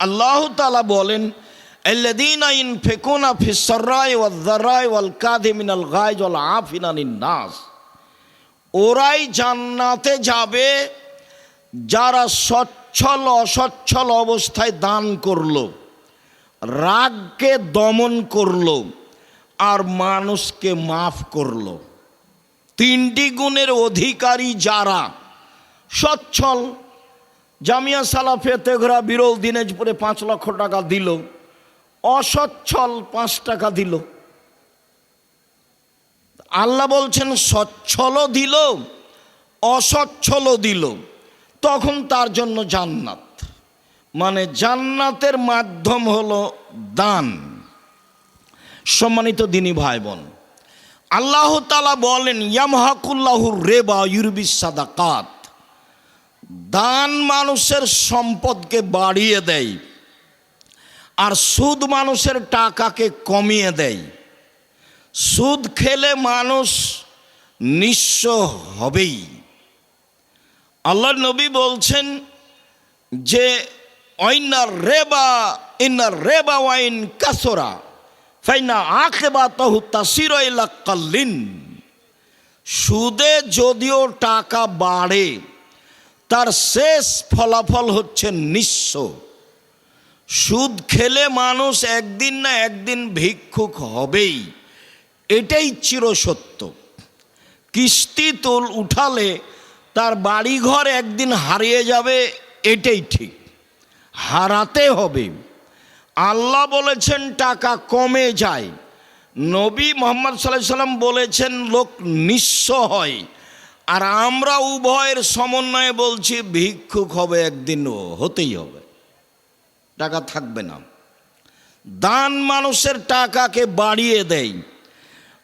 আল্লাহ তাআলা বলেন, আল্লাযীনা ইউনফিকুনা ফিস-সাররাই ওয়ায-যাররাই ওয়াল কাযিমিনাল গায়জ ওয়াল আফিনা আনিন নাস, ওরাই জান্নাতে যাবে যারা সচ্ছল অসচ্ছল অবস্থায় দান করলো, রাগকে দমন করলো, আর মানুষকে মাফ করলো। তিনটি গুণের অধিকারী যারা সচ্ছল, জামিয়া সালাফিয়া তেঘরা বিরল দিনাজপুরে 5 লক্ষ টাকা দিল, অসচ্ছল 5 টাকা দিল। আল্লাহ বলছেন সচ্ছলও দিল অসচ্ছলও দিল, তখন তার জন্য জান্নাত। মানে জান্নাতের মাধ্যম হলো দান। সম্মানিত দিনী ভাই বোন, আল্লাহ তাআলা বলেন ইয়ামহাকুল্লাহুর রিবা ইউরবিস সাদাকাত, দান মানুষের সম্পদকে বাড়িয়ে দেয় আর সুদ মানুষের টাকাকে কমিয়ে দেয়। সুদ খেলে মানুষ নিঃস্ব হবেই। আল্লাহর নবী বলছেন যে ইন্নার রিবা ওয়াইন কাসরা ফাইনা আকিবাতাহু তাসিরু ইলা কাল্লিন, সুদে যদিও টাকা বাড়ে তার শেষ ফলাফল হচ্ছে নিঃস্ব। সুদ খেলে মানুষ একদিন না একদিন ভিক্ষুক হবেই, এটাই চিরসত্য। কিস্তি উঠালে তার বাড়িঘর একদিন হারিয়ে যাবে, এটাই ঠিক, হারাতে হবে। আল্লাহ বলেছেন টাকা কমে যায়, নবী মুহাম্মদ সাল্লাল্লাহু আলাইহি সাল্লাম বলেছেন লোক নিঃস্ব হয়, আর আমরা উভয়ের সমন্বয়ে বলছি ভিক্ষুক হবে, একদিন হতেই হবে, টাকা থাকবে না। দান মানুষের টাকাকে বাড়িয়ে দেয়।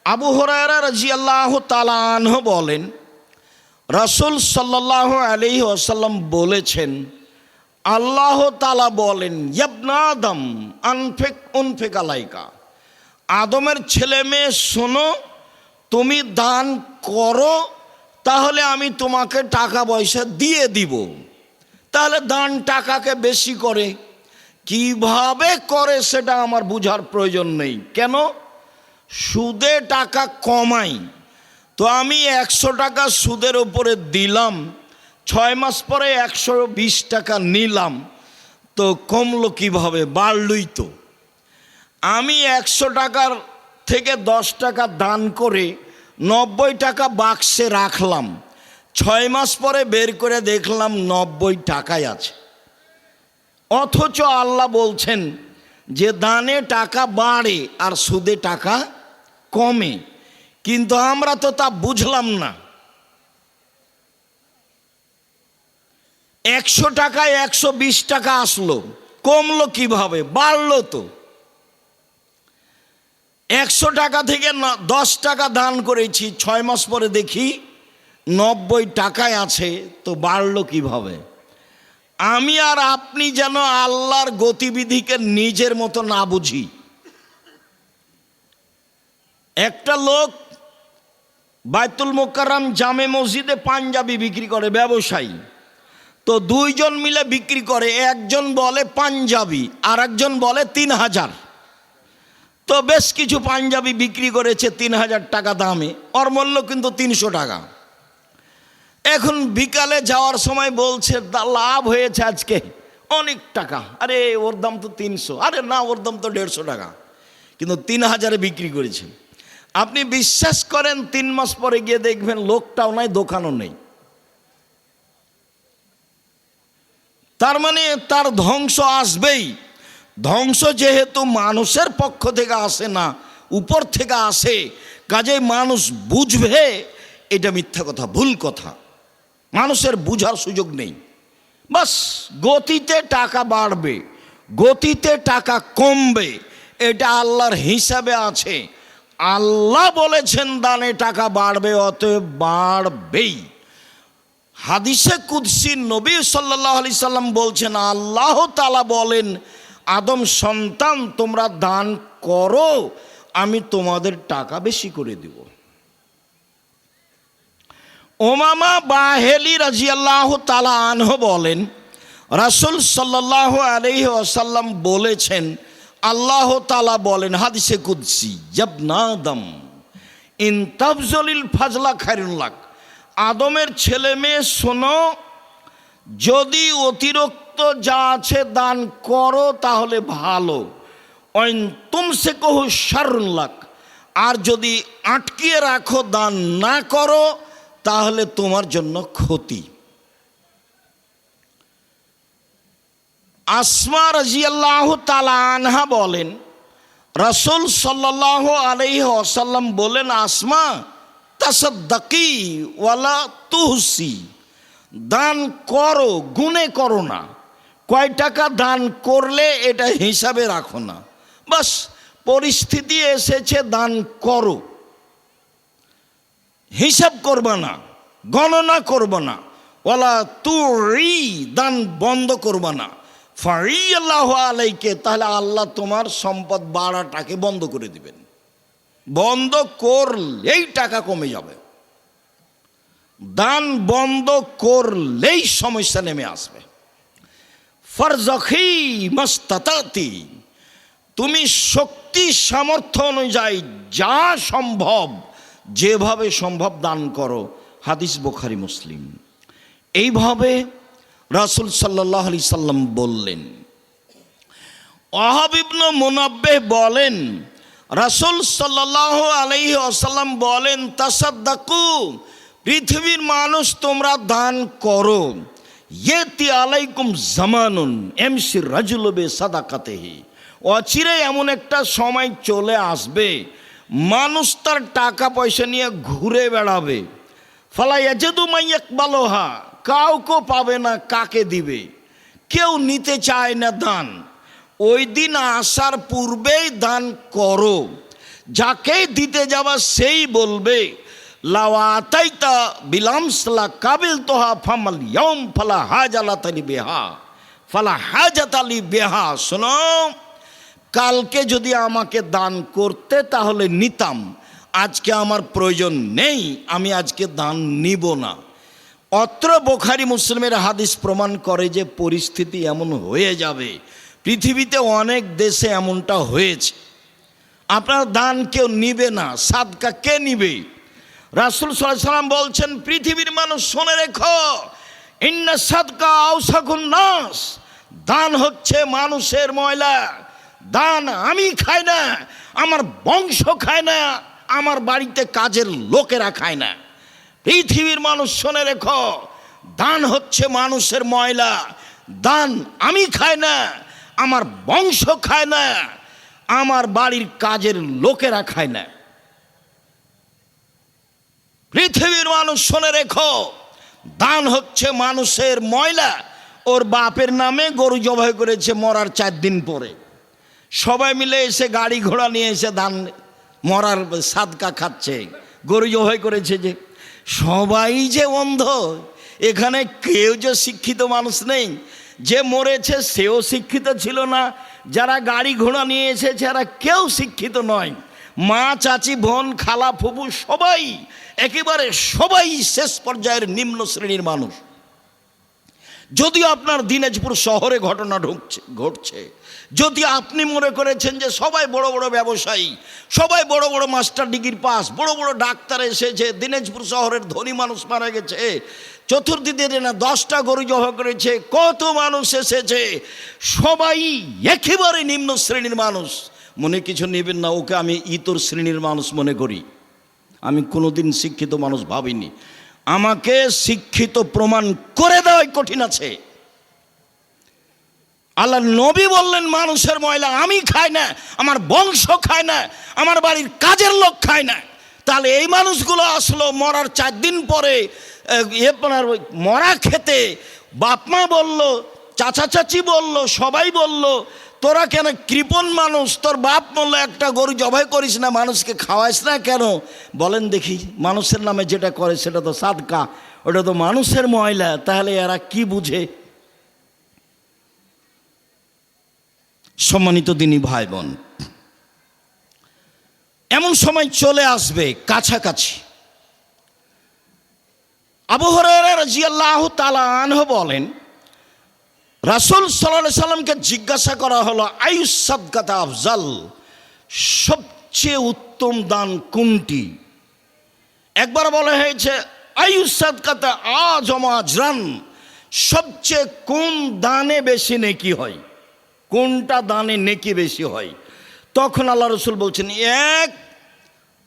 আবু হুরায়রা রাদিয়াল্লাহু তাআলা আনহু বলেন, রাসূল সাল্লাল্লাহু আলাইহি ওয়াসাল্লাম বলেছেন, আল্লাহ তাআলা বলেন ইবনা আদম উনফিক আলাইকা, আদমের ছেলে মেয়ে শোনো, তুমি দান করো তাহলে আমি তোমাকে টাকা পয়সা দিয়ে দিব। তাহলে দান টাকাকে বেশি করে, কিভাবে করে সেটা আমার বুঝার প্রয়োজন নেই। কেন? সুদে টাকা কমাই, তো আমি 100 টাকা সুদের উপরে দিলাম, 6 মাস পরে 120 টাকা নিলাম, তো কমলো কিভাবে? বাড়লই তো। আমি 100 টাকার থেকে 10 টাকা দান করে 90 টাকা বাক্সে রাখলাম, 6 মাস পরে বের করে দেখলাম 90 টাকাই আছে। অথচ আল্লাহ বলছেন যে দানে টাকা বাড়ে আর সুদে টাকা কমে, কিন্তু আমরা তো তা বুঝলাম না। 100 টাকায় 120 টাকা আসলো, কমলো কিভাবে? বাড়লো তো। 100 টাকা থেকে 10 টাকা দান করেছি, 6 মাস পরে দেখি 90 টাকায় আছে, তো বাড়লো কিভাবে? আমি আর আপনি যেন আল্লাহর গতিবিধিকে নিজের মতো না বুঝি। একটা লোক বাইতুল মোকাররম জামে মসজিদে পাঞ্জাবি বিক্রি করে, ব্যবসায়ী। তো 2 জন মিলে বিক্রি করে, একজন বলে পাঞ্জাবি আর একজন বলে 3000। তো বেশ কিছু পাঞ্জাবি বিক্রি করেছে 3000 টাকা দামে, ওর মূল্য কিন্তু 300 টাকা। এখন বিকালে যাওয়ার সময় বলছে লাভ হয়েছে আজকে অনেক টাকা। আরে ওর দাম তো 300, আরে না ওর দাম তো 150 টাকা, কিন্তু 3000-এ বিক্রি করেছে। আপনি বিশ্বাস করেন 3 মাস পরে গিয়ে দেখবেন লোকটাও নাই, দোকানও নেই। তার মানে তার ধ্বংস আসবেই। ধ্বংস যেহেতু মানুষের পক্ষ থেকে আসে না, উপর থেকে আসে, কাজেই মানুষ বুঝবে এটা মিথ্যা কথা, ভুল কথা, মানুষের বুঝার সুযোগ নেই। বাস গতিতে টাকা বাড়বে, গতিতে টাকা কমবে, এটা আল্লাহর হিসাবে আছে। আল্লাহ বলেছেন দানে টাকা বাড়বে, অতএব বাড়বেই। হাদিসে কুদসি নবী সাল্লাল্লাহু আলাইহি সাল্লাম বলছেন, আল্লাহ তাআলা বলেন আদম সন্তান তোমরা দান করো, আমি তোমাদের টাকা বেশি করে দেব। উমামা বাহেলি রাদিয়াল্লাহু তাআলা আনহু বলেন, রাসূল সাল্লাল্লাহু আলাইহি ওয়াসাল্লাম বলেছেন, আল্লাহ তাআলা বলেন হাদিসে কুদসি, জাবনা আদম ইন তাফজলিল ফাজলা খায়রুন লাক, আদমের ছেলে মেয়ে শোনো, যদি অতিরিক্ত যা আছে দান করো তাহলে ভালো, ওয়াইন তুমসিকুহু শাররুন লাক, আর যদি আটকিয়ে রাখো দান না করো তাহলে তোমার জন্য ক্ষতি। আসমা রাদিয়াল্লাহু তাআলা আনহা বলেন, রাসূল সাল্লাল্লাহু আলাইহি ওয়াসাল্লাম বলেন, আসমা তাসাদ্দাকি ওয়ালা তুহসি, দান করো গুণে করো না, কয় টাকা দান করলে এটা হিসাবে রাখো না, বাস পরিস্থিতি এসেছে দান করো, হিসাব করবা না, গণনা করবা না, ওয়ালা তুই দান বন্ধ করবা না, ফারিয়াল্লাহু আলাইকে, তাহলে আল্লাহ তোমার সম্পদ বাড়াটাকে বন্ধ করে দিবেন, বন্ধ করলেই টাকা কমে যাবে, দান বন্ধ করলেই সমস্যা নেমে আসবে। ফারজাখি মাস্তাতাতি, তুমি শক্তি সামর্থ্য অনুযায়ী যা সম্ভব যেভাবে সম্ভব দান করো। হাদিস বুখারী মুসলিম। এইভাবে রাসূল সাল্লাল্লাহু আলাইহি সাল্লাম বললেন। ওয়াহাব ইবনে মুনাব্বিহ বলেন, রাসূল সাল্লাল্লাহু আলাইহি ওয়াসাল্লাম বলেন, তাসাদ্দাকু, পৃথিবীর মানুষ তোমরা দান করো, ইয়েতি আলাইকুম জামানুন এমসি রাজুলু বিসাদাকাতিহি, অচিরে এমন একটা সময় চলে আসবে মানুষ তার টাকা পয়সা নিয়ে ঘুরে বেড়াবে, ফালা ইয়াজিদু মাইয়াকবালুহা, কাউকে পাবে না কাকে দিবে, কেউ নিতে চায় না দান। ওই দিন আসার পূর্বেই দান করো, যাকে দিতে যাবা সেই বলবে লাওয়াতাইতা বিলামসলা কাবিল তোহা ফামাল ইয়ম ফালা হাজালাতালি বেহা, ফালা হাজাতালি বেহা, শোনো, কালকে যদি আমাকে দান করতে তাহলে নিতাম, আজকে আমার প্রয়োজন নেই, আমি আজকে দান নিব না। অত্র বুখারী মুসলিমের হাদিস প্রমাণ করে যে পরিস্থিতি এমন হয়ে যাবে, পৃথিবীতে অনেক দেশে এমনটা হয়েছে, আপনার দান কেউ নিবে না, সাদকা কে নিবে? রাসূল সাল্লাল্লাহু আলাইহি সাল্লাম বলছেন, পৃথিবীর মানুষ শুনে রেখো, ইন্না সাদকা আওসাকুন নাস, দান হচ্ছে মানুষের ময়লা, দান আমি খাই না, আমার বংশ খায় না, আমার বাড়িতে কাজের লোকেরা খায় না। পৃথিবীর মানুষ শুনে রেখো, দান হচ্ছে মানুষের ময়লা, দান আমি খাই না, আমার বংশ খায় না, আমার বাড়ির কাজের লোকেরা খায় না। পৃথিবীর মানুষ শুনে রেখো, দান হচ্ছে মানুষের ময়লা। ওর বাপের নামে গরু জবাই করেছে মরার 4 দিন পরে, সবাই মিলে এসে গাড়ি ঘোড়া নিয়ে এসে দান মরার সাদকা খাচ্ছে, গরু জবাই করেছে যে। সবাই যে অন্ধ, এখানে কেউ যে শিক্ষিত মানুষ নেই, যে মরেছে সেও শিক্ষিত ছিল না, যারা গাড়ি ঘোড়া নিয়ে এসেছে এরা কেউ শিক্ষিত নয়, মা চাচি বোন খালা ফুফু সবাই একেবারে সবাই শেষ পর্যায়ের নিম্ন শ্রেণীর মানুষ। যদিও আপনার দিনাজপুর শহরে ঘটনা ঘটছে, যদি আপনি মনে করেছেন যে সবাই বড় বড় ব্যবসায়ী, সবাই বড় বড় মাস্টার ডিগ্রি পাস, বড় বড় ডাক্তার এসেছে, দিনাজপুর শহরের ধনী মানুষ মারা গেছে, চতুর্দিকে না 10টা গরু জবাই করেছে, কত মানুষ এসেছে, সবাই একেবারে নিম্ন শ্রেণীর মানুষ, মনে কিছু নেবেন না, ওকে আমি ইতর শ্রেণীর মানুষ মনে করি, আমি কোনোদিন শিক্ষিত মানুষ ভাবিনি, আমাকে শিক্ষিত প্রমাণ করে দেওয়াই কঠিন আছে। আল্লাহ নবী বললেন আপনার ময়লা আমি খাই না, আমার বংশ খায় না, আমার বাড়ির কাজের লোক খায় না। তাহলে এই মানুষগুলো আসলো মরার 4 দিন পরে আপনার মরা খেতে, বাপ মা বলল, চাচা চাচি বলল, সবাই বলল, তোরা কেন কৃপণ মানুষ, তোর বাপ বলল একটা গরু জবাই করিস না, মানুষকে খাওয়াইস না কেন? বলেন দেখি, মানুষের নামে যেটা করে সেটা তো সাদকা, ওটা তো মানুষের ময়লা, তাহলে এরা কি বুঝে? সম্মানিত দিনী ভাই বোন, এমন সময় চলে আসবে কাছাকাছি। আবু হুরায়রা রাদিয়াল্লাহু তাআলা আনহু বলেন, রাসূল সাল্লাল্লাহু আলাইহি সাল্লামকে জিজ্ঞাসা করা হলো আইয়ুস সাদকাতা আফজাল, সবচেয়ে উত্তম দান কোনটি? একবার বলা হয়েছে আইয়ুস সাদকাতা আযমা আজরান, সবচেয়ে কোন দানে বেশি নেকি হয়, কোনটা দানে নেকি বেশি হয়? তখন আল্লাহ রসুল বলছেন এক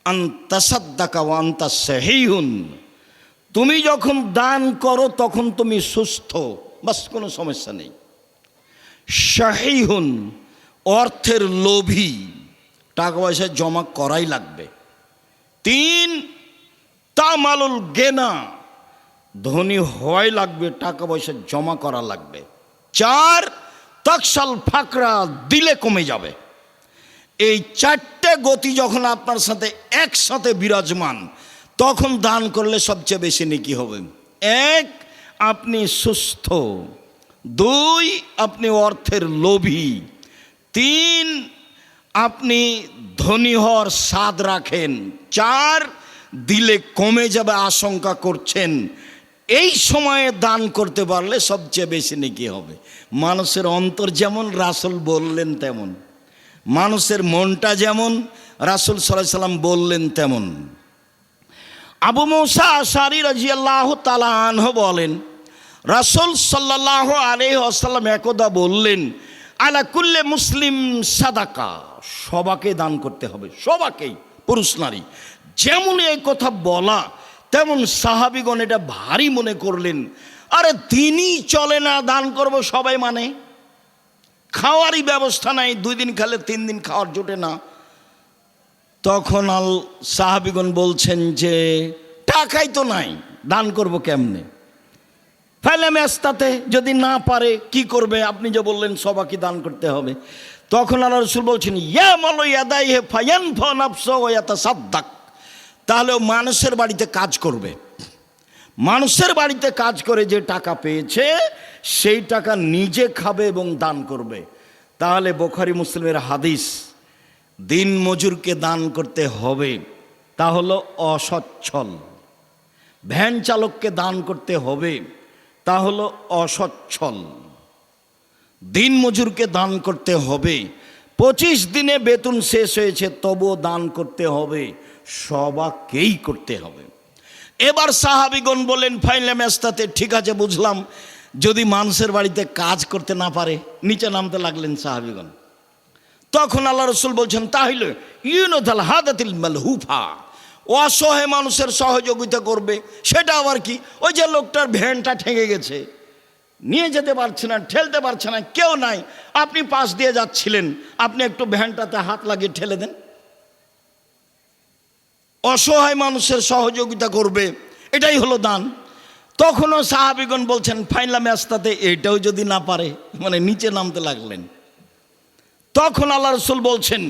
আনতা সাদ্দাকা ওয়া আনতা সাহিহুন, তুমি যখন দান করো তখন তুমি সুস্থ, বাস কোনো সমস্যা নেই। সাহিহুন, অর্থের লোভী, টাকা পয়সা জমা করাই লাগবে। তিন তামালুল গেনা, ধনী হওয়াই লাগবে, টাকা পয়সা জমা করা লাগবে। চার তাকসাল ফাকরা, দিলে কমে যাবে। এই চারটে গতি যখন আপনার সাথে একসাথে বিরাজমান, তখন দান করলে সবচেয়ে বেশি নেকি হবে। এক, আপনি সুস্থ। দুই, আপনি অর্থের লোভী। তিন, আপনি ধনী হওয়ার স্বাদ রাখেন। চার, দিলে কমে যাবে আশঙ্কা করছেন। এই সময়ে দান করতে পারলে সবচেয়ে বেশি নেকি হবে। মানুষের অন্তর যেমন রাসূল বললেন তেমন, মানুষের মনটা যেমন রাসূল সাল্লাল্লাহু আলাইহি সাল্লাম বললেন তেমন। আবু মুসা আশআরী রাদিয়াল্লাহু তাআলা আনহু বলেন, রাসূল সাল্লাল্লাহু আলাইহি ওয়াসাল্লাম একদা বললেন, আলা কুল্লি মুসলিম সাদাকা, সবাকে দান করতে হবে, সবাকেই, পুরুষ নারী। যেমন এই কথা বলা তেমন সাহাবীগণ এটা ভারী মনে করলেন। আরে দিনই চলে না, দান করব সবাই মানে, খাওয়ারই ব্যবস্থা নাই, 2 দিন খেলে 3 দিন খাওয়ার জোটে না। তখন সাহাবীগণ বলছেন যে টাকাই তো নাই, দান করব কেমনে? ফাইলে মেস্তাতে, যদি না পারে কি করবে? আপনি যে বললেন সবাইকে দান করতে হবে। তখন আল্লাহ রাসূল বলছেন ইয়া মালু ইয়াদাইহি ফায়ানফা নাফসা ওয়া ইয়াতাসাদ্দাক, তাহলে মানুষের বাড়িতে কাজ করবে, মানুষের বাড়িতে কাজ করে যে টাকা পেয়েছে সেই টাকা নিজে খাবে এবং দান করবে। তাহলে বুখারী মুসলিমের হাদিস, দিন মজুরকে দান করতে হবে, তা হলো অসচ্ছল। ভ্যান চালককে দান করতে হবে, তা হলো অসচ্ছল। দিন মজুরকে দান করতে হবে, 25 দিনে বেতন শেষ হয়েছে তবুও দান করতে হবে, সবাইকেই করতে হবে। এবার সাহাবীগণ বলেন ফাইলে মেস্তাতে, ঠিক আছে বুঝলাম, যদি মানুষের বাড়িতে কাজ করতে না পারে? নিচে নামতে লাগলেন সাহাবীগণ। তখন আল্লাহ রসুল বলছেন তাহলে ইউনতাল হাদাতিল মালহুফা, অসহায় মানুষের সহযোগিতা করবে। সেটা আবার কি? ওই যে লোকটার ভ্যানটা ঠেকে গেছে, নিয়ে যেতে পারছে না, ঠেলতে পারছে না, কেউ নাই, আপনি পাশ দিয়ে যাচ্ছিলেন, আপনি একটু ভ্যানটাতে হাত লাগিয়ে ঠেলে দেন। অসহায় মানুষের সহযোগিতা করবে, এটাই হলো দান। তখনও সাহাবীগণ বলছেন ফাইলা মেস্তাতে, এটাও যদি না পারে, মানে নিচে নামতে লাগলেন। তখন আল্লাহ রাসূল বলছেন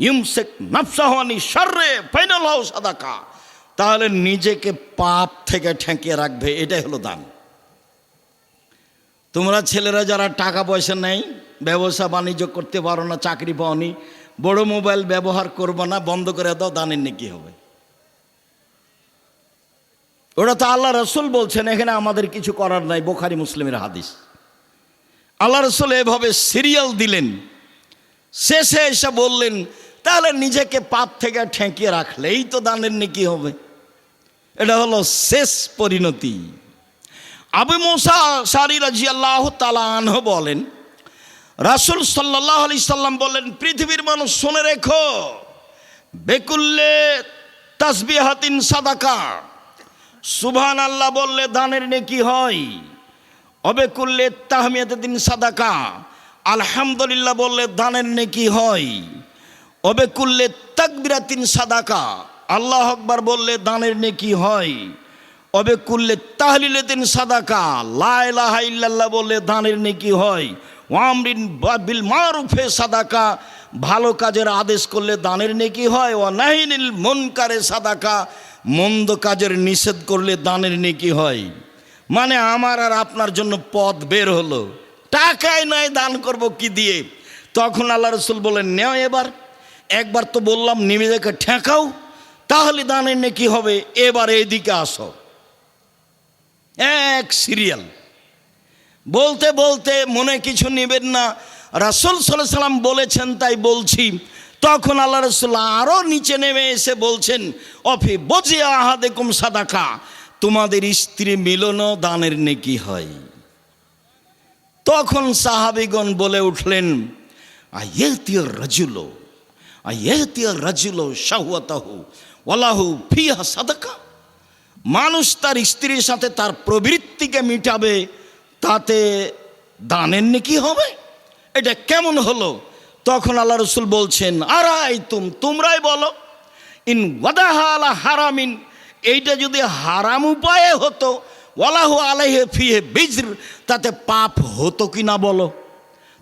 ইউমসিক নাফসাহু আনি শাররে ফাইনালাহু সাদাকা, তাহলে নিজেকে পাপ থেকে ঠেকিয়ে রাখবে, এটাই হলো দান। তোমরা ছেলেরা যারা টাকা পয়সা নেই, ব্যবসা বাণিজ্য করতে পারো না, চাকরি পাওনি, বড় মোবাইল ব্যবহার করবো না, বন্ধ করে দাও, দানের নেকি হবে। ওটা তো আল্লাহ রসুল বলছেন, এখানে আমাদের কিছু করার নাই। বুখারী মুসলিমের হাদিস। আল্লাহ রসুল এভাবে সিরিয়াল দিলেন, শেষে এসে বললেন তাহলে নিজেকে পাপ থেকে ঠেকিয়ে রাখলেই তো দানের নেকি হবে। এটা হলো শেষ পরিণতি। আবু মুসা আশআরী রাদিয়াল্লাহু তাআলা আনহু বলেন, রাসূল সাল্লাল্লাহু আলাইহি সাল্লাম বলেন, পৃথিবীর মানুষ শুনে রেখো, বেকুল্লে তাসবিহাতিন সাদাকা, সুবহানাল্লাহ বললে দানের নেকি হয়। অবেকুল্লে তাহমিয়াতিন সাদাকা, আলহামদুলিল্লাহ বললে দানের নেকি হয়। অবেকুল্লে তাকবিরাতিন সাদাকা, আল্লাহু আকবার বললে দানের নেকি হয়। অবেকুল্লে তাহলিলাতিন সাদাকা, লা ইলাহা ইল্লাল্লাহ বললে দানের নেকি হয়। ওয়ামরিন বিল মারুফে সাদাকা, ভালো কাজের আদেশ করলে দানের নেকি হয়। ওয়া নাহিনিল মুনকারে সাদাকা, মন্দ কাজের নিষেধ করলে দানের নেকি হয়। মানে আমার আর আপনার জন্য পথ বের হলো, টাকাই নাই, দান করব কি দিয়ে? তখন আল্লাহ রসুল বলেন নেও, একবার তো বললাম নিজেকে ঠেকাও, তাহলে দানের নেকি হবে। এবার এইদিকে আসো, এক সিরিয়াল। বলতে বলতে মনে কিছু নেবেন না, রাসূল সাল্লাল্লাহু আলাইহি সাল্লাম বলেছেন তাই বলছি। তখন আল্লাহ রাসূল আরও নিচে নেমে এসে বলছেন, অফি বজি আহাদেকুম সাদাকা, তোমাদের স্ত্রী মিলনও দানের নেকি হয়। তখন সাহাবীগণ বলে উঠলেন, আয়াতিয়ার রাজুলো শাহওয়াতাহু ওয়ালাহু ফিহা সাদাকা, মানুষ তার স্ত্রীর সাথে তার প্রবৃত্তিকে মিটাবে, তাতে দানের নেকি হবে, এটা কেমন হলো? তখন আল্লাহ রাসূল বলছেন, তোমরাই বলো, ইন ওয়াদাহা আলা হারামিন, এইটা যদি হারাম উপায়ে হতো, ওয়ালাহু আলাইহি ফিহি বিজর, তাতে পাপ হতো কি না বলো?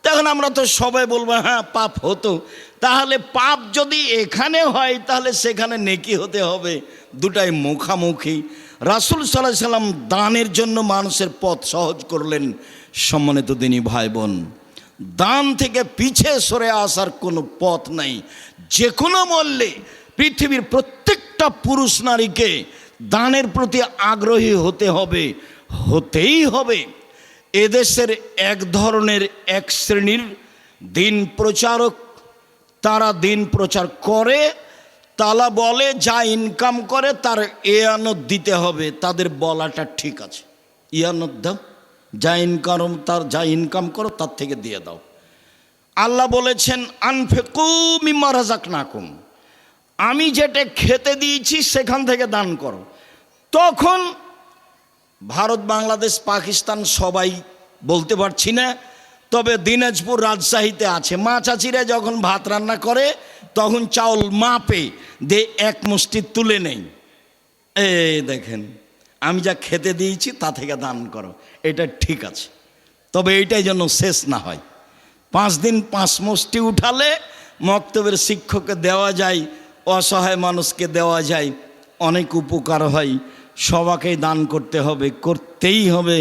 তখন আমরা তো সবাই বলবো হ্যাঁ পাপ হতো। তাহলে পাপ যদি এখানে হয় তাহলে সেখানে নেকি হতে হবে, দুটাই মুখামুখি। রাসূল সাল্লাল্লাহু আলাইহি সাল্লাম দানের জন্য মানুষের পথ সহজ করলেন। সম্মানিত দিনী ভাই বোন, দান থেকে পিছে সরে আসার কোনো পথ নাই। যে কোনো মূল্যে পৃথিবীর প্রত্যেকটা পুরুষ নারীকে দানের প্রতি আগ্রহী হতে হবে, হতেই হবে। এদেশের এক শ্রেণীর দিন প্রচারক, তারা দিন প্রচার করে, তারা বলে যা ইনকাম করে তার ইয়ানত দিতে হবে। তাদের বলাটা ঠিক আছে, ইয়ানত দাও, যা ইনকাম করো তার থেকে দিয়ে দাও। আল্লাহ বলেছেন আনফিকু মিম্মা রাযাকনাকুম, আমি যেটা খেতে দিয়েছি সেখান থেকে দান করো। তখন ভারত, বাংলাদেশ, পাকিস্তান সবাই বলতে পারছি না, তবে দিনাজপুর, রাজশাহীতে আছে। মা চাচিরা যখন ভাত রান্না করে তখন চাউল মাপে দিয়ে এক মুষ্টি তুলে নেই, এই দেখেন আমি যা খেতে দিয়েছি তা থেকে দান করো, এটা ঠিক আছে। তবে এইটাই যেন শেষ না হয়। 5 দিন 5 মুষ্টি উঠালে মক্তবের শিক্ষককে দেওয়া যায়, অসহায় মানুষকে দেওয়া যায়, অনেক উপকার হয়। সবাইকেই দান করতে হবে, করতেই হবে।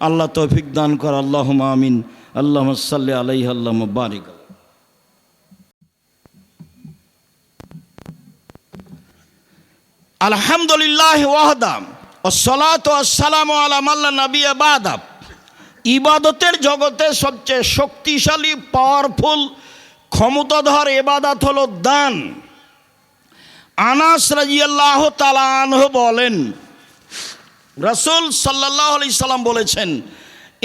আল্লাহ তৌফিক দান কর, আল্লাহুম্মা আমিন। আল্লাহুম্মা সাল্লি আলাইহি আল্লাহুম্মা বারিক। আলহামদুলিল্লাহ ওয়াহদা ওয়াসসালাতু ওয়াসসালামু আলা মান লা নাবিয়্যা বা'দা। ইবাদতের জগতে সবচেয়ে শক্তিশালী, পাওয়ারফুল, ক্ষমতাধর ইবাদত হলো দান। আনাস রাদিয়াল্লাহু তাআলা আনহু বলেন, রাসূল সাল্লাল্লাহু আলাইহি সাল্লাম বলেছেন,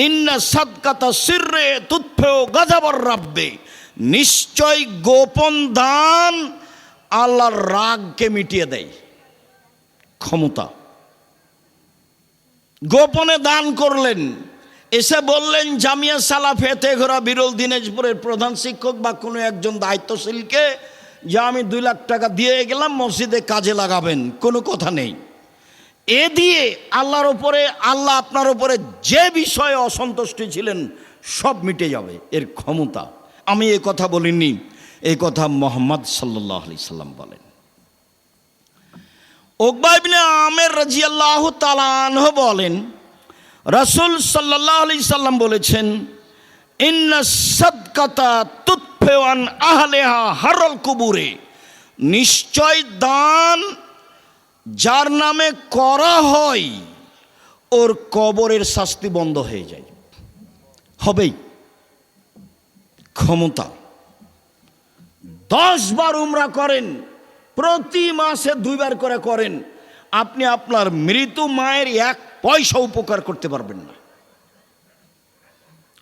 ইন্না সাদকাতা সিররে তুতফিউ গাযাবার রাব্বি, নিশ্চয় গোপন দান আল্লাহর রাগকে মিটিয়ে দেয়। ক্ষমতা, গোপনে দান করলেন, এসে বললেন জামিয়া সালাফে তেঘরা বিরল দিনাজপুরের প্রধান শিক্ষক বা কোনো একজন দায়িত্বশীলকে যে আমি 2 লাখ টাকা দিয়ে গেলাম, মসজিদে কাজে লাগাবেন, কোনো কথা নেই। এ দিয়ে আল্লাহর ওপরে, আল্লাহ আপনার ওপরে যে বিষয়ে অসন্তুষ্ট ছিলেন সব মিটে যাবে, এর ক্ষমতা। আমি এ কথা বলিনি, এই কথা মুহাম্মদ সাল্লাল্লাহু আলাইহি সাল্লাম বলেন। উকবা ইবনে আমের রাদিয়াল্লাহু তাআলা আনহু বলেন, রাসূল সাল্লাল্লাহু আলাইহি সাল্লাম বলেছেন, ইন্না সাদকাতা তুতফিউ আন আহলিহা হারল কুবুরে, নিশ্চয় দান যার নামে করা হয় ওর কবরের শাস্তি বন্ধ হয়ে যায়, হবেই। ক্ষমতা, 10 বার উমরা করেন, প্রতি মাসে 2 বার করে করেন, আপনি আপনার মৃত মায়ের 1 পয়সা উপকার করতে পারবেন না।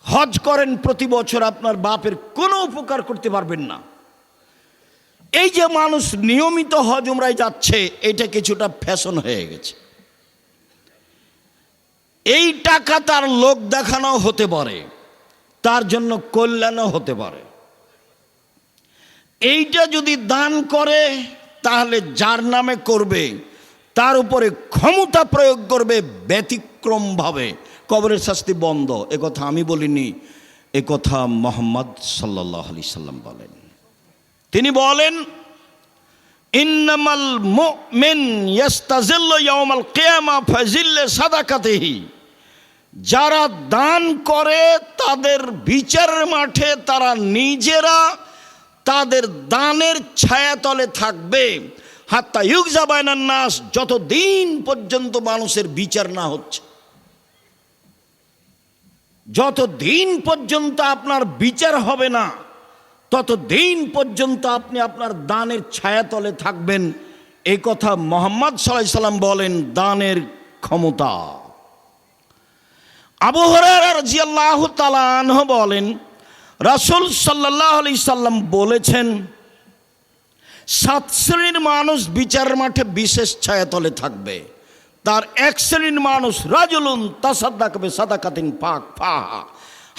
হজ করেন প্রতি বছর, আপনার বাপের কোনো উপকার করতে পারবেন না। এই যে মানুষ নিয়মিত হজ উমরায় যাচ্ছে, এটা কিছুটা ফ্যাশন হয়ে গেছে। এই টাকা তার লোক দেখানো হতে পারে, তার জন্য কল্যাণও হতে পারে। এইটা যদি দান করে তাহলে যার নামে করবে তার উপরে ক্ষমতা প্রয়োগ করবে ব্যতিক্রমভাবে, কবরের শাস্তি বন্ধ। এ কথা আমি বলিনি, এ কথা মুহাম্মদ সাল্লাল্লাহু আলাইহি সাল্লাম বলেন। তিনি বলেন, ইন্নামাল মুমিন ইয়াস্তাজিল্লু ইয়াউমাল কিয়ামা ফাজিল্লে সাদাকাতিহি, যারা দান করে তাদের বিচারের মাঠে তারা নিজেরা তাদের দানের ছায়াতলে থাকবে, হাত্তা ইউগজা বাইনান নাস, যতদিন পর্যন্ত মানুষের বিচার না হচ্ছে। যতদিন পর্যন্ত আপনার বিচার হবে না ততদিন পর্যন্ত আপনি আপনার দানের ছায়াতলে থাকবেন। এই কথা মুহাম্মদ সাল্লাল্লাহু আলাইহি সাল্লাম বলেন, দানের ক্ষমতা। আবু হুরায়রা রাদিয়াল্লাহু তাআলা আনহু বলেন, রাসূল সাল্লাল্লাহু আলাইহি সাল্লাম বলেছেন, 7 শ্রেণীর মানুষ বিচার মাঠে বিশেষ ছায়াতলে থাকবে। তার এক শ্রেণীর মানুষ রাজুলুন তাসাদ্দাকা বিসাদাকাতিন ফাহা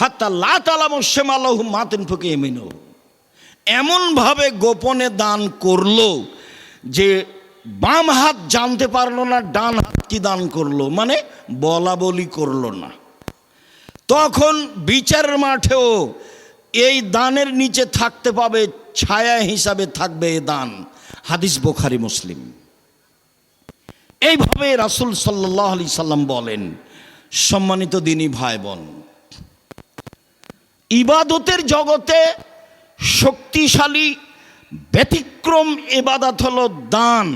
হাত্তা লা তালামু শিমালুহু মা তুনফিকু ইয়ামিনুহু। এমনভাবে গোপনে দান করলো যে বাম হাত জানতে পারলো না ডান হাত কি দান করলো, মানে বলা বলি করলো না। তখন বিচারের মাঠেও এই দানের নিচে থাকতে পাবে, ছায়া হিসাবে থাকবে এ দান। হাদিস বুখারী মুসলিম। এইভাবে রাসূল সাল্লাল্লাহু আলাইহি সাল্লাম বলেন। সম্মানিত দিনী ভাই বোন, ইবাদতের জগতে শক্তিশালী ব্যতিক্রম ইবাদত হলো দান।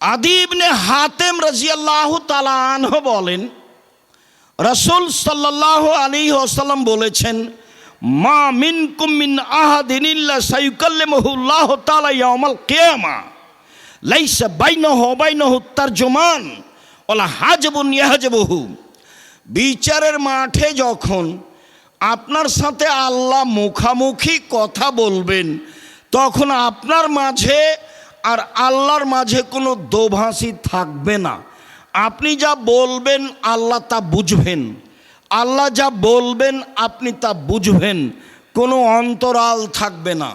আদি ইবনে হাতেম রাদিয়াল্লাহু তাআলা আনহু বলেন, রাসূল সাল্লাল্লাহু আলাইহি ওয়াসাল্লাম বলেছেন, মা মিনকুম মিন আহাদিন ইল্লা সায়ুকাল্লিমুহু আল্লাহু তাআলা ইয়াউমাল কিয়ামা লাইসা বাইনাহু ওয়া বাইনাহু তারজুমান ওয়ালা হাজাবুন ইয়াহজাবুহু। বিচারের মাঠে যখন আপনার সাথে আল্লাহ মুখামুখি কথা বলবেন, তখন আপনার মাঝে আর আল্লাহর মাঝে কোনো দোভাষী থাকবে না। আপনি যা বলবেন আল্লাহ তা বুঝবেন, আল্লাহ যা বলবেন আপনি তা বুঝবেন। কোনো অন্তরাল থাকবে না,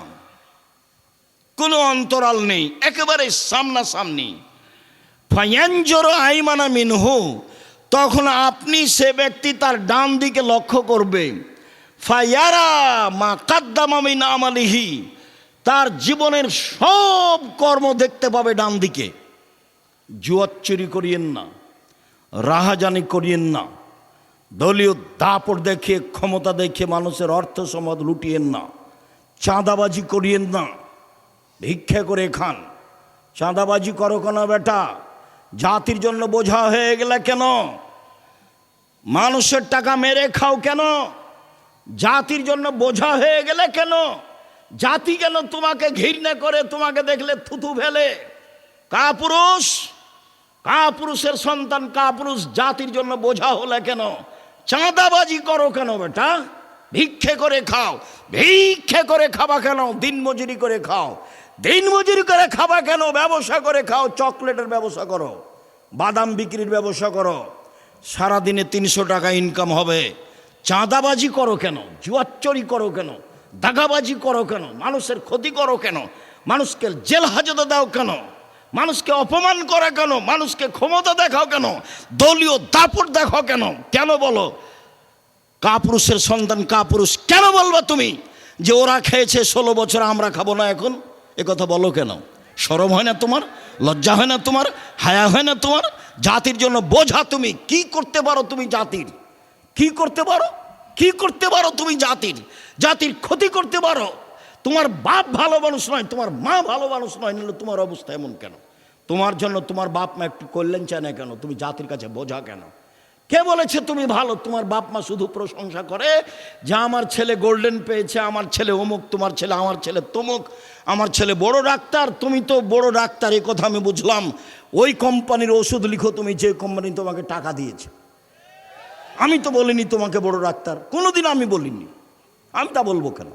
কোনো অন্তরাল নেই, একেবারে সামনাসামনি। ফায়ানজুরু আইমানা মিনহু, তখন আপনি সে ব্যক্তি তার ডান দিকে লক্ষ্য করবে। ফায়ারা মা কাদ্দামা মিন আমালিহি, তার জীবনের সব কর্ম দেখতে পাবে ডান দিকে। জুয়া চুরি করিয়েন না, রাহাজানি করিয়েন না, দলীয় দাপট দেখিয়ে ক্ষমতা দেখিয়ে মানুষের অর্থ সম্পদ লুটিয়েন না, চাঁদাবাজি করিয়েন না, ভিক্ষা করে খান। চাঁদাবাজি করো কেন বেটা? জাতির জন্য বোঝা হয়ে গেলে কেন? মানুষের টাকা মেরে খাও কেন? জাতির জন্য বোঝা হয়ে গেলে কেন? জাতি কেন তোমাকে ঘৃণা করে, তোমাকে দেখলে থুতু ফেলে? কাপুরুষ, কাপুরুষের সন্তান কাপুরুষ জাতির জন্য বোঝা হলে কেন? চাঁদাবাজি করো কেন বেটা? ভিক্ষে করে খাও। ভিক্ষে করে খাবা কেন? দিনমজুরি করে খাও। দিনমজুরি করে খাবা কেন? ব্যবসা করে খাও। চকলেটের ব্যবসা করো, বাদাম বিক্রির ব্যবসা করো, সারাদিনে 300 টাকা ইনকাম হবে। চাঁদাবাজি করো কেন? জুয়াচুরি করো কেন? দাগাবাজি করো কেন? মানুষের ক্ষতি করো কেন? মানুষকে জেল হাজতে দাও কেন? মানুষকে অপমান করা কেন? মানুষকে ক্ষমতা দেখাও কেন? দলীয় দাপট দেখাও কেন? কেন বলো? কাপুরুষের সন্তান কাপুরুষ কেন বলবা তুমি? যে ওরা খেয়েছে 16 বছর, আমরা খাবো না এখন? এ কথা বলো কেন? শরম হয় না তোমার? লজ্জা হয় না তোমার? হায়া হয় না তোমার? জাতির জন্য বোঝা তুমি। কি করতে পারো তুমি জাতির? কি করতে পারো? কি করতে পারো তুমি জাতির? জাতির ক্ষতি করতে পারো। তোমার বাপ ভালো মানুষ নয়, তোমার মা ভালো মানুষ নয়, নিলে তোমার অবস্থা এমন কেন? তোমার জন্য তোমার বাপ মা একটু কল্যাণ চায় না কেন? তুমি জাতির কাছে বোঝা কেন? কে বলেছে তুমি ভালো? তোমার বাপ মা শুধু প্রশংসা করে যে আমার ছেলে গোল্ডেন পেয়েছে, আমার ছেলে অমুক, তোমার ছেলে, আমার ছেলে তমুক, আমার ছেলে বড় ডাক্তার। তুমি তো বড় ডাক্তার, এ কথা আমি বুঝলাম। ওই কোম্পানির ওষুধ লিখো তুমি, যে কোম্পানি তোমাকে টাকা দিয়েছে। আমি তো বলিনি তোমাকে বড় ডাক্তার, কোনোদিন আমি বলিনি। আমি তা বলবো কেন?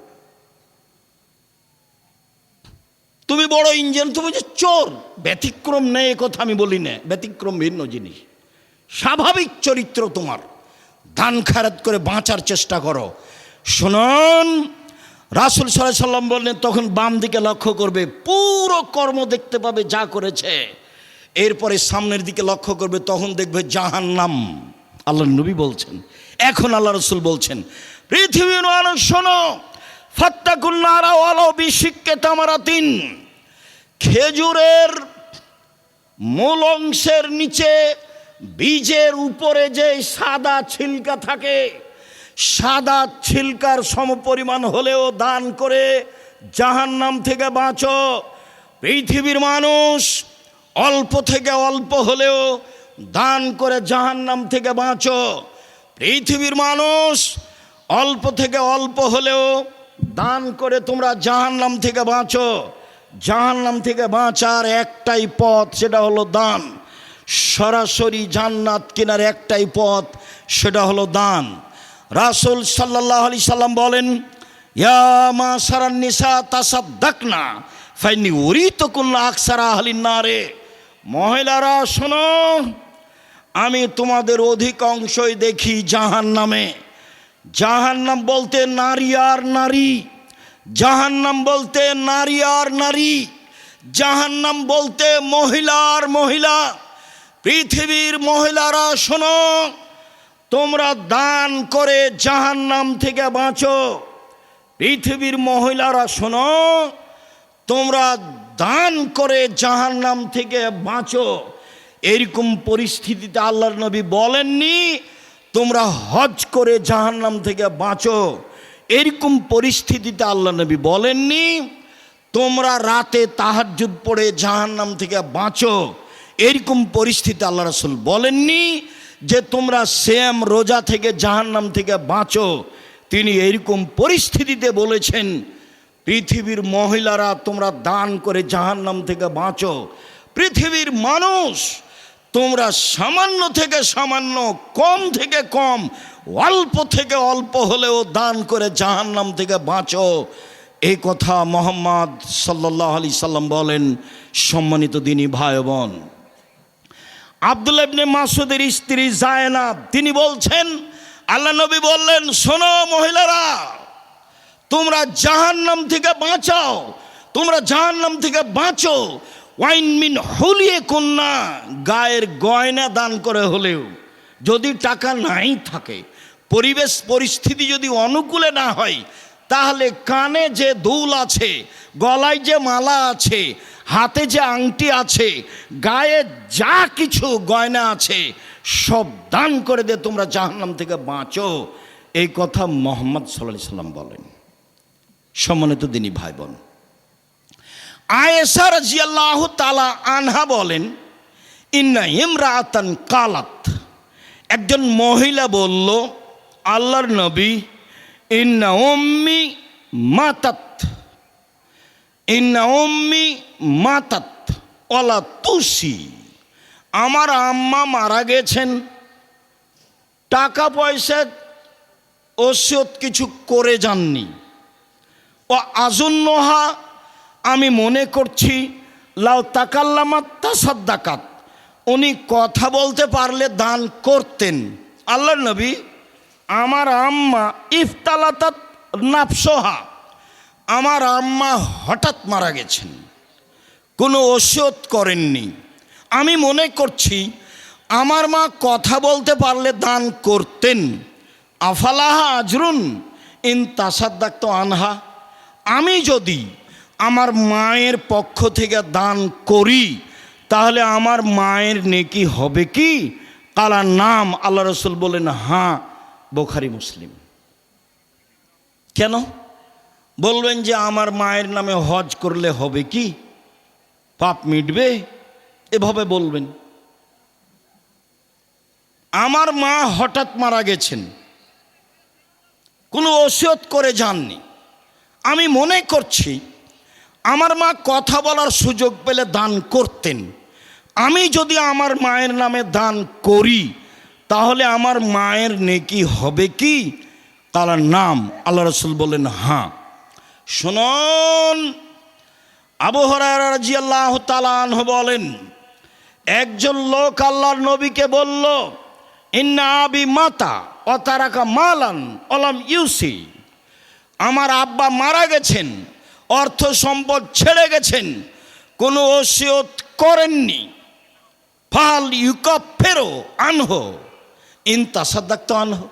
তুমি বড় ইঞ্জিনিয়ার, তুমি যে চোর। ব্যতিক্রম নেই এ কথা আমি বলি না, ব্যতিক্রম ভিন্ন জিনিস। স্বাভাবিক চরিত্র তোমার। দান খায়রাত করে বাঁচার চেষ্টা করো। শুনুন, রাসূল সাল্লাল্লাহু আলাইহি সাল্লাম বললেন, তখন বাম দিকে লক্ষ্য করবে, পুরো কর্ম দেখতে পাবে যা করেছে। এরপরে সামনের দিকে লক্ষ্য করবে, তখন দেখবে জাহান্নাম। আল্লাহর নবী বলছেন, এখন আল্লাহ রাসূল বলছেন, পৃথিবীর মানুষ শোনো, ফাত্তাকুন নারা ওয়ালাউ বিশিক্কি তামারাতিন। খেজুরের মূল অংশের নিচে বীজের উপরে যে সাদা ছিলকা থাকে, সাদা ছিলকার সমপরিমাণ হলেও দান করে জাহান্নাম থেকে বাঁচো। পৃথিবীর মানুষ অল্প থেকে অল্প হলেও দান করে জাহান্নাম থেকে বাঁচো। পৃথিবীর মানুষ, অল্প থেকে অল্প হলেও দান করে তোমরা জাহান্নাম থেকে বাঁচো। জাহান্নাম থেকে বাঁচার একটাই পথ, সেটা হলো দান। সরাসরি জান্নাত কেনার একটাই পথ, সেটা হলো দান। রাসূল সাল্লাল্লাহু আলাইহি সাল্লাম বলেন, ইয়া মাশারান নিসা তাসাদ্দাকনা ফাইন্নী উরিতুকুন্না আকসারা আহলিন নারে। মহিলারা শোনো, আমি তোমাদের অধিকাংশই দেখি জাহান্নামে। জাহান্নাম বলতে নারী আর নারী, জাহান্নাম বলতে নারী আর নারী, জাহান্নাম বলতে মহিলা আর মহিলা। পৃথিবীর মহিলারা শোনো, তোমরা দান করে জাহান্নাম থেকে বাঁচো। পৃথিবীর মহিলারা শোনো, তোমরা দান করে জাহান্নাম থেকে বাঁচো। এরকম পরিস্থিতিতে আল্লাহর নবী বলেননি তোমরা হজ করে জাহান্নাম থেকে বাঁচো। এরকম পরিস্থিতিতে আল্লাহ নবী বলেননি তোমরা রাতে তাহাজ্জুদ পড়ে জাহান্নাম থেকে বাঁচো। এরকম পরিস্থিতি আল্লাহ রাসূল বলেননি যে তোমরা সিয়াম রোজা থেকে জাহান্নাম থেকে বাঁচো। তিনি এরকম পরিস্থিতিতে বলেছেন পৃথিবীর মহিলারা তোমরা দান করে জাহান্নাম থেকে বাঁচো। পৃথিবীর মানুষ, তোমরা সামান্য থেকে সামান্য, কম থেকে কম, অল্প থেকে অল্প হলেও দান করে জাহান্নাম থেকে বাঁচো। এই কথা মুহাম্মদ সাল্লাল্লাহু আলাইহি সাল্লাম বলেন। সম্মানিত দিনী ভাই বোন, আব্দুল্লাহ ইবনে মাসউদের স্ত্রী জায়নাব তিনি বলছেন, আল্লাহ নবী বললেন, শোনো মহিলারা, তোমরা জাহান্নাম থেকে বাঁচাও, তোমরা জাহান্নাম থেকে বাঁচো। ওয়াইন মিন হুলিয়ে কন্যা, গায়ের গয়না দান করে হলেও, যদি টাকা নাই থাকে, পরিবেশ পরিস্থিতি যদি অনুকূলে না হয়, তাহলে কানে যে দুল আছে, গলায় যে মালা আছে, হাতে যে আংটি আছে, গায়ে যা কিছু গয়না আছে, সব দান করে দিয়ে তোমরা জাহান্নাম থেকে বাঁচো। এই কথা মুহাম্মদ সাল্লাল্লাহু আলাইহি সাল্লাম বলেন। সম্মানিত দিনী ভাই বোন, আয়েশা রাদিয়াল্লাহু তাআলা আনহা বলেন, ইন্না ইমরাআতান কালাত, একজন মহিলা বলল, আল্লাহর নবী, ইন্না উম্মি মাতাত, ইন্না উম্মি মাতাত ওয়ালা তুসি, আমার আম্মা মারা গেছেন, টাকা পয়সা ওসিয়ত কিছু করে যাননি। ও আজুন্নহা, আমি মনে করছি, লাউ তাকাল্লামাত তাসাদ্দাকাত, উনি কথা বলতে পারলে দান করতেন। আল্লাহর নবী, আমার আম্মা ইফতালাতাত নাফসহা, আমার আম্মা হঠাৎ মারা গেছেন, কোনো ওসিয়ত করেননি। আমি মনে করছি আমার মা কথা বলতে পারলে দান করতেন। আফালাহা আজরুন ইন তাসাদ্দাকতু আনহা, আমি যদি আমার মায়ের পক্ষ থেকে দান করি তাহলে আমার মায়ের নেকি হবে কি? কালা নাম, আল্লাহ রাসূল বলেন হ্যাঁ। বুখারী মুসলিম। কেন বলবেন যে আমার মায়ের নামে হজ করলে হবে কি, পাপ মিটবে? এভাবে বলবেন। আমার মা হঠাৎ মারা গেছেন, কোনো ওসিয়ত করে যাননি। আমি মনে করছি আমার মা কথা বলার সুযোগ পেলে দান করতেন। আমি যদি আমার মায়ের নামে দান করি তাহলে আমার মায়ের নেকি হবে কি? তার নাম, আল্লাহ রাসূল বলেন হ্যাঁ। শুনুন, আবু হুরায়রা রাদিয়াল্লাহু তাআলা আনহু বলেন, একজন লোক আল্লাহর নবীকে বলল, ইন্না আবি মাতা ওয়া তারাকা মালান ওয়ালাম ইউসি, আমার আব্বা মারা গেছেন, অর্থ সম্পদ ছেড়ে গেছেন, কোনো ওসিয়ত করেননি। ফাল ইউকাফিরু আনহু ইন তাসাদ্দাকতু আনহু,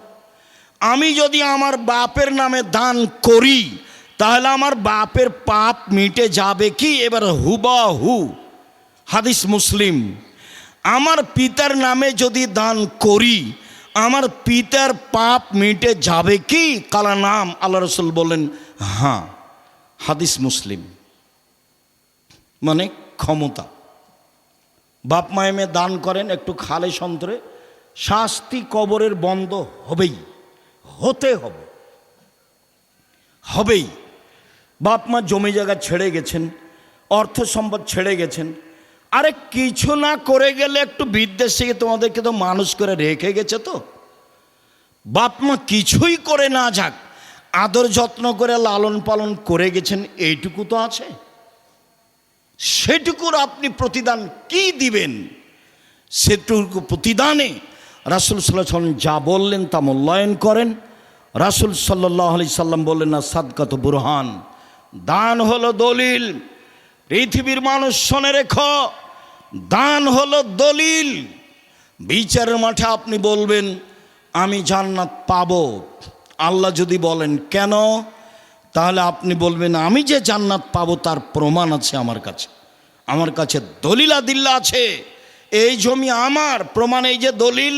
আমি যদি আমার বাপের নামে দান করি তাহলে আমার বাপের পাপ মিটে যাবে কি? এবার হুবাহু, হাদিস মুসলিম। আমার পিতার নামে যদি দান করি আমার পিতার পাপ মিটে যাবে কি? কালা নাম, আল্লাহ রাসূল বলেন হ্যাঁ। হাদিস মুসলিম। মানে ক্ষমতা। বাপ মায়ে মেয়ে দান করেন একটু খালে সন্তরে, শাস্তি কবরের বন্ধ হবেই, হতে হবে, হবেই। বাপ মা জমি জায়গা ছেড়ে গেছেন, অর্থ সম্পদ ছেড়ে গেছেন, আরে কিছু না করে গেলে একটু বিদ্বেষ থেকে তোমাদেরকে তো মানুষ করে রেখে গেছে। তো বাপ মা কিছুই করে না যাক, আদর যত্ন করে লালন পালন করে গেছেন, এইটুকু তো আছে। সেটুকুর আপনি প্রতিদান কি দিবেন? সেটুকু প্রতিদানে রাসূল সাল্লাল্লাহু আলাইহি সাল্লাম যা বললেন তা মূল্যায়ন করেন। রাসূল সাল্লাল্লাহু আলাইহি সাল্লাম বললেন, না সাদকাত বুরহান, দান হলো দলিল। পৃথিবীর মানুষ শোনে রেখো, দান হলো দলিল। বিচারের মাঠে আপনি বলবেন আমি জান্নাত পাবো, আল্লাহ যদি বলেন কেন, তাহলে আপনি বলবেন আমি যে জান্নাত পাবো তার প্রমাণ আছে আমার কাছে, আমার কাছে দলিল আদিল্লা আছে। এই জমি আমার, প্রমাণ এই যে দলিল।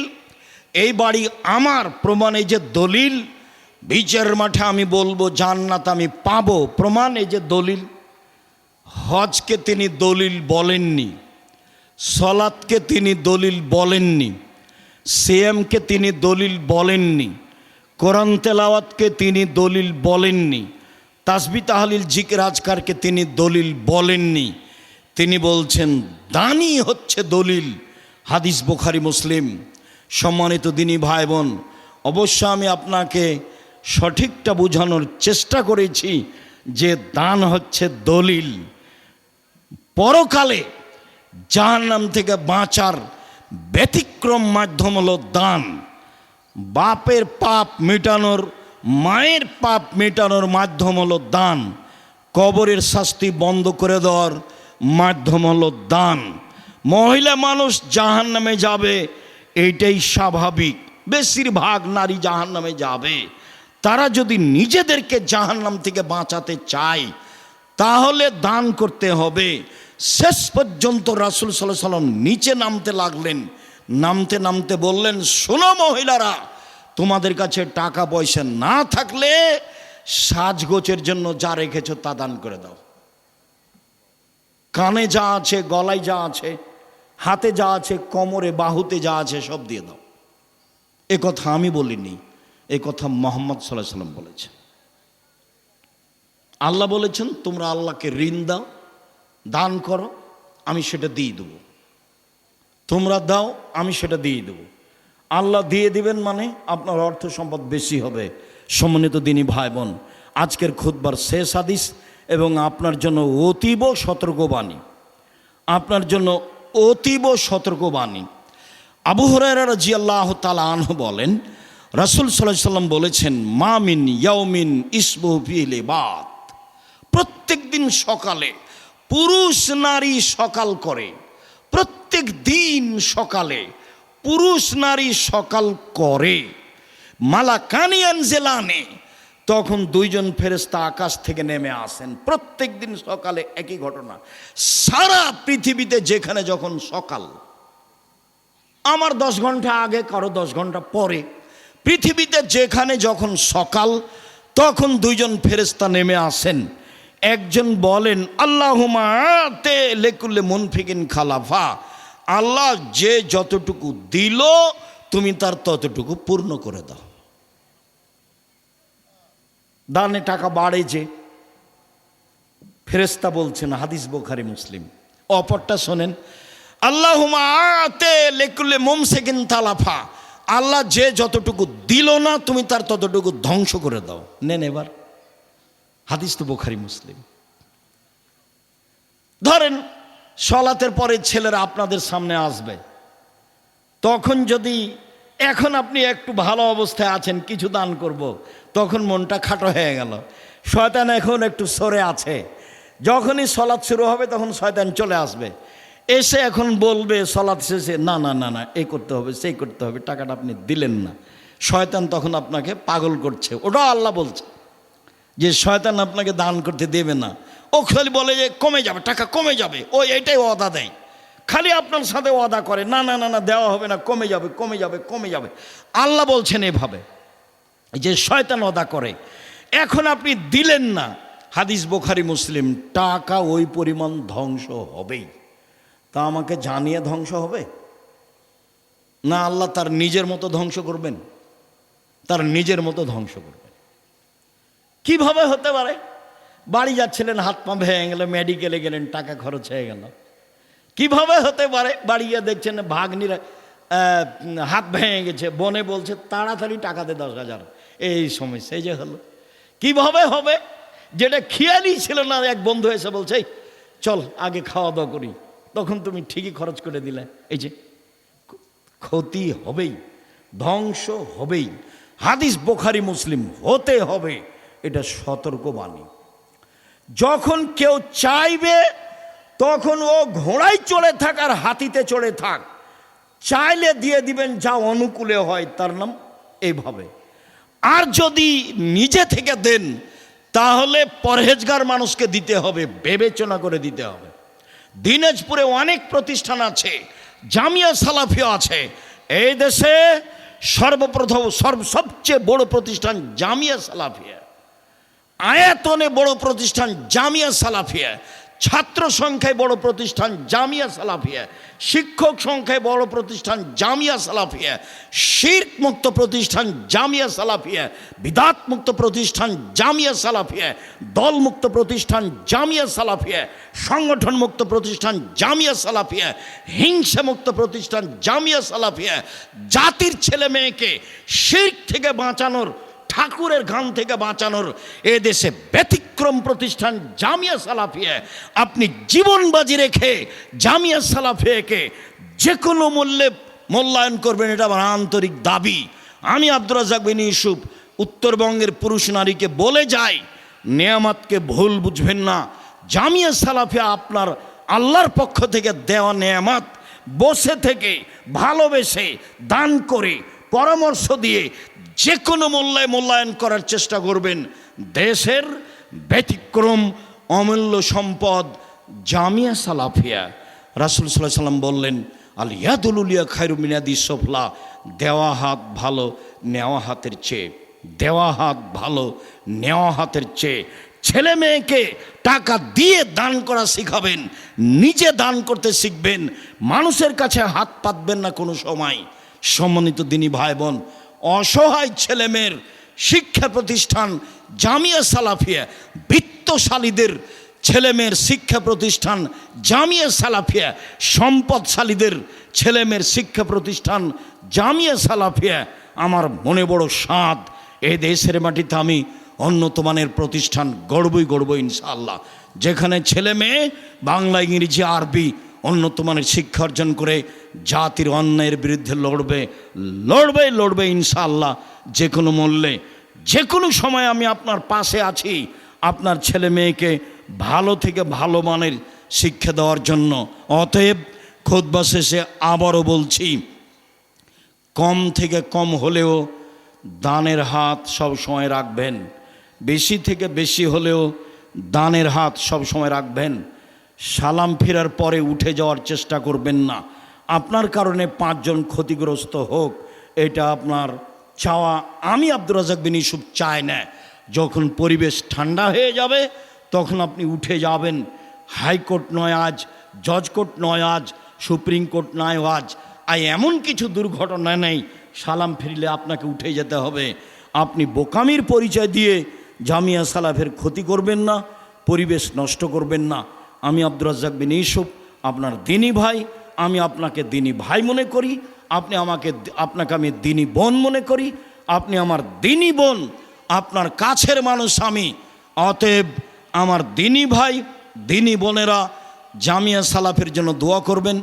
এই বাড়ি আমার, প্রমাণ এই যে দলিল। বিচারের মাঠে আমি বলবো জান্নাত আমি পাবো, প্রমাণ এই যে দলিল। হজকে তিনি দলিল বলেননি, সলাতকে তিনি দলিল বলেননি, সিয়ামকে তিনি দলিল বলেননি, কোরআন তেলাওয়াতকে তিনি দলিল বলেননি, তাসবিহ তাহলিল জিকির আজকারকে তিনি দলিল বলেননি। তিনি বলছেন দানই হচ্ছে দলিল। হাদিস বুখারী মুসলিম। সম্মানিত দিনী ভাই বোন, অবশ্য আমি আপনাকে সঠিকটা বোঝানোর চেষ্টা করেছি যে দান হচ্ছে দলিল। পরকালে জাহান্নাম থেকে বাঁচার ব্যতিক্রম মাধ্যম হলো দান। বাপের পাপ মেটানোর, মায়ের পাপ মেটানোর মাধ্যম হলো দান। কবরের শাস্তি বন্ধ করে দেওয়ার মাধ্যম হলো দান। মহিলা মানুষ জাহান্নামে যাবে, এইটাই স্বাভাবিক। বেশিরভাগ নারী জাহান্নামে যাবে। তারা যদি নিজেদেরকে জাহান্নাম থেকে বাঁচাতে চায় তাহলে দান করতে হবে। শেষ পর্যন্ত রাসূল সাল্লাল্লাহু আলাইহি সাল্লাম নিচে নামতে লাগলেন, নামতে নামতে বললেন, শোনো মহিলারা, তোমাদের কাছে টাকা পয়সা না থাকলে সাজগোজের জন্য যা রেখেছো তা দান করে দাও। কানে যা আছে, গলায় যা আছে, হাতে যা আছে, কোমরে বাহুতে যা আছে সব দিয়ে দাও। এ কথা আমি বলিনি, এ কথা মুহাম্মদ সাল্লাল্লাহু আলাইহি সাল্লাম বলেছেন। আল্লাহ বলেছেন তোমরা আল্লাহকে ঋণ দাও, দান করো, আমি সেটা দিয়ে দেবো। তোমরা দাও, আমি সেটা দিয়ে দেবো। আল্লাহ দিয়ে দিবেন মানে আপনার অর্থ সম্পদ বেশি হবে। সম্মানিত দিনী ভাই বোন, আজকের খুতবার শেষ হাদিস এবং আপনার জন্য অতীব সতর্কবাণী, আপনার জন্য অতীব সতর্কবাণী। আবু হুরায়রা রাদিয়াল্লাহু তাআলা আনহু বলেন, রাসূল সাল্লাল্লাহু আলাইহি সাল্লাম বলেছেন, মা মিন ইয়াউমিন ইসবুহু ফিহি লিবাত, প্রত্যেক দিন সকালে পুরুষ নারী সকাল করে, প্রত্যেক দিন সকালে পুরুষ নারী সকাল করে। মালাকানি ইয়ানজিলানে, তখন দুইজন ফেরেশতা আকাশ থেকে নেমে আসেন। প্রত্যেক দিন সকালে একই ঘটনা। সারা পৃথিবীতে যেখানে যখন সকাল, আমার 10 ঘন্টা আগে, কারো 10 ঘন্টা পরে, পৃথিবীতে যেখানে যখন সকাল, তখন দুইজন ফেরেশতা নেমে আসেন। একজন বলেন, আল্লাহুম্মা আতে লিকুল্লি মুনফিকিন খালাফা, আল্লাহ যে যতটুকু দিল তুমি তার ততটুকু পূর্ণ করে দাও। দানে টাকা বাড়েছে, ফেরেশতা বলছেন, হাদিস বুখারী মুসলিম। অপরটা শোনেন, আল্লাহুম্মা আতে লিকুল্লি মুমসিকিন তালাফা, আল্লাহ যে যতটুকু দিল না তুমি তার ততটুকু ধ্বংস করে দাও। নেন এবার, হাদিস তো বুখারী মুসলিম। ধরেন সলাতের পরে ছেলেরা আপনাদের সামনে আসবে, তখন যদি এখন আপনি একটু ভালো অবস্থায় আছেন, কিছু দান করব, তখন মনটা খাটো হয়ে গেল, শয়তান এখন একটু সরে আছে। যখনই সলাৎ শুরু হবে তখন শয়তান চলে আসবে, এসে এখন বলবে সলাৎ শেষে, না না না না, এই করতে হবে, সেই করতে হবে, টাকাটা আপনি দিলেন না। শয়তান তখন আপনাকে পাগল করছে। ওটা আল্লাহ বলছে যে শয়তান আপনাকে দান করতে দেবে না। ও খালি বলে যে কমে যাবে, টাকা কমে যাবে, ও এটাই ওয়াদা দেয়, খালি আপনার সাথে ওয়াদা করে, না না না না দেওয়া হবে না, কমে যাবে কমে যাবে কমে যাবে। আল্লাহ বলছেন এভাবে যে শয়তান ওয়াদা করে। এখন আপনি দিলেন না, হাদিস বুখারী মুসলিম, টাকা ওই পরিমাণ ধ্বংস হবেই। তা আমাকে জানিয়ে ধ্বংস হবে, না আল্লাহ তার নিজের মতো ধ্বংস করবেন? তার নিজের মতো ধ্বংস করবেন। কিভাবে হতে পারে? বাড়ি যাচ্ছিলেন, হাত পা ভেঙে গেল, মেডিকেলে গেলেন, টাকা খরচ হয়ে গেল। কিভাবে হতে পারে? বাড়ি গিয়ে দেখছেন ভাগ্নিরা হাত ভেঙে গেছে, বোনে বলছে তাড়াতাড়ি টাকা দে 10,000, এই সমস্যা। এই যে হলো, কিভাবে হবে? যেটা খেয়ালই ছিল না, এক বন্ধু এসে বলছে এই চল আগে খাওয়া দাওয়া করি, তখন তুমি ঠিকই খরচ করে দিলে। এই যে ক্ষতি হবেই, ধ্বংস হবেই। হাদিস বুখারী মুসলিম, হতে হবে, এটা সতর্কবাণী। যখন কেউ চাইবে তখন ও ঘোড়ায় চড়ে থাক আর হাতিতে চড়ে থাক, চাইলে দিয়ে দিবেন যা অনুকূলে হয়, তার নাম এইভাবে। আর যদি নিজে থেকে দেন তাহলে পরহেজগার মানুষকে দিতে হবে, বিবেচনা করে দিতে হবে। দিনাজপুরে অনেক প্রতিষ্ঠান আছে, জামিয়া সালাফিয়া আছে। এই দেশে সর্বপ্রথম সবচেয়ে বড় প্রতিষ্ঠান জামিয়া সালাফিয়া, আয়াতনে বড় প্রতিষ্ঠান জামিয়া সালাফিয়া, ছাত্র সংখ্যায় বড় প্রতিষ্ঠান জামিয়া সালাফিয়া, শিক্ষক সংখ্যায় বড় প্রতিষ্ঠান জামিয়া সালাফিয়া, শিরক মুক্ত প্রতিষ্ঠান জামিয়া সালাফিয়া, বিদাত মুক্ত প্রতিষ্ঠান জামিয়া সালাফিয়া, দল মুক্ত প্রতিষ্ঠান জামিয়া সালাফিয়া, সংগঠন মুক্ত প্রতিষ্ঠান জামিয়া সালাফিয়া, হিংসা মুক্ত প্রতিষ্ঠান জামিয়া সালাফিয়া, জাতির ছেলে মেয়েকে শিরক থেকে বাঁচানোর, ঠাকুরের গান থেকে বাঁচানোর এ দেশে ব্যতিক্রম প্রতিষ্ঠান জামিয়া সালাফিয়া। আপনি জীবন বাজি রেখে জামিয়া সালাফিয়াকে যে কোনো মূল্যে মূল্যায়ন করবেন, এটা আমার আন্তরিক দাবি। আমি আব্দুর রাজ্জাক বিন ইউসুফ উত্তরবঙ্গের পুরুষ নারীকে বলে যাই, নেয়ামতকে ভুল বুঝবেন না। জামিয়া সালাফিয়া আপনার আল্লাহর পক্ষ থেকে দেওয়া নেয়ামত, বসে থেকে ভালোবেসে দান করে পরামর্শ দিয়ে যে কোনো মূল্যায়ন করার চেষ্টা করবেন। দেশের ব্যতিক্রম অমূল্য সম্পদ জামিয়া সালাফিয়া। রাসূল সাল্লাল্লাহু আলাইহি ওয়াসাল্লাম বললেন, আল ইয়াদুল উলিয়া খায়রু মিন ইয়াদিস সুফলা, দেওয়া হাত ভালো নেওয়া হাতের চেয়ে, দেওয়া হাত ভালো নেওয়া হাতের চেয়ে। ছেলে মেয়েকে টাকা দিয়ে দান করা শিখাবেন, নিজে দান করতে শিখবেন, মানুষের কাছে হাত পাতবেন না কোনো সময়। সম্মানিত দিনী ভাই বোন, অসহায় ছেলেমেয়ের শিক্ষা প্রতিষ্ঠান জামিয়া সালাফিয়া, বিত্তশালীদের ছেলেমেয়ের শিক্ষা প্রতিষ্ঠান জামিয়া সালাফিয়া, সম্পদশালীদের ছেলেমেয়ের শিক্ষা প্রতিষ্ঠান জামিয়া সালাফিয়া। আমার মনে বড় স্বাদ, এই দেশের মাটিতে আমি উন্নত মানের প্রতিষ্ঠান গড়বই ইনশাআল্লাহ, যেখানে ছেলে মেয়ে বাংলা, ইংরেজি, আরবি উন্নত মানের শিক্ষা অর্জন করে জাতির অন্যায়ের বিরুদ্ধে লড়বে ইনশাআল্লাহ, যে কোনো মূল্যে, যে কোনো সময় আমি আপনার পাশে আছি আপনার ছেলে মেয়েকে ভালো থেকে ভালো মানের শিক্ষা দেওয়ার জন্য। অতএব খুতবা শেষে আবারও বলছি, কম থেকে কম হলেও দানের হাত সব সময় রাখবেন, বেশি থেকে বেশি হলেও দানের হাত সব সময় রাখবেন। সালাম ফেরার পরে উঠে যাওয়ার চেষ্টা করবেন না। আপনার কারণে 5 জন ক্ষতিগ্রস্ত হোক, এটা আপনার চাওয়া আমি আব্দুর রাজ্জাক বিন ইউসুফ চাই না। যখন পরিবেশ ঠান্ডা হয়ে যাবে তখন আপনি উঠে যাবেন। হাইকোর্ট নয় আজ, জজ কোর্ট নয় আজ, সুপ্রিম কোর্ট নয় আজ, এমন কিছু দুর্ঘটনা নেই সালাম ফিরলে আপনাকে উঠে যেতে হবে। আপনি বোকামির পরিচয় দিয়ে জামিয়া সালাফের ক্ষতি করবেন না, পরিবেশ নষ্ট করবেন না। আমি আব্দুর রাজ্জাক বিন ইউসুফ আপনার দিনী ভাই, আমি আপনাকে দিনী ভাই মনে করি, আপনাকে আমি দিনী বোন মনে করি, আপনি আমার দিনী বোন, আপনার কাছের মানুষ আমি। অতএব আমার দিনী ভাই, দিনী বোনেরা জামিয়া সালাফের জন্য দোয়া করবেন,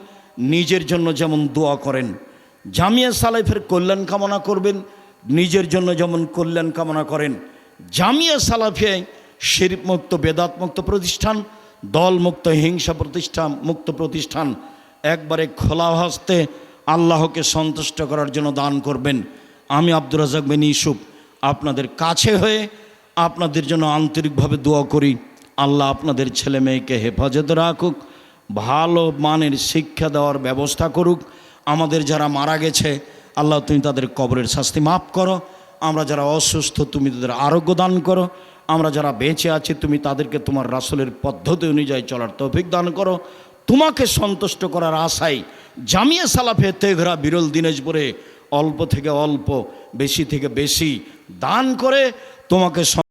নিজের জন্য যেমন দোয়া করেন। জামিয়া সালাফের কল্যাণ কামনা করবেন, নিজের জন্য যেমন কল্যাণ কামনা করেন। জামিয়া সালাফিয়ায় শিরক মুক্ত, বেদাত মুক্ত প্রতিষ্ঠান, দল মুক্ত, হিংসা মুক্ত প্রতিষ্ঠান। একবারে খোলা হস্তে আল্লাহকে সন্তুষ্ট করার জন্য দান করবেন। আমি আব্দুর রাজ্জাক বিন ইউসুফ আপনাদের কাছে হয়ে আপনাদের জন্য আন্তরিকভাবে দোয়া করি। আল্লাহ আপনাদের ছেলে মেয়েকে হেফাজতে রাখুক, ভালো মানের শিক্ষা দেওয়ার ব্যবস্থা করুক। আমাদের যারা মারা গেছে আল্লাহ তুমি তাদের কবরের শাস্তি মাফ করো। আমরা যারা অসুস্থ তুমি তাদের আরোগ্য দান করো। আমরা যারা বেঁচে আছি তুমি তাদেরকে তোমার রাসূলের পদ্ধতি অনুযায়ী চলার তৌফিক দান করো। তোমাকে সন্তুষ্ট করার আশায় জামিয়া সালাফে তেঘরা বিরল দিনাজপুরে অল্প থেকে অল্প, বেশি থেকে বেশি দান করে তোমাকে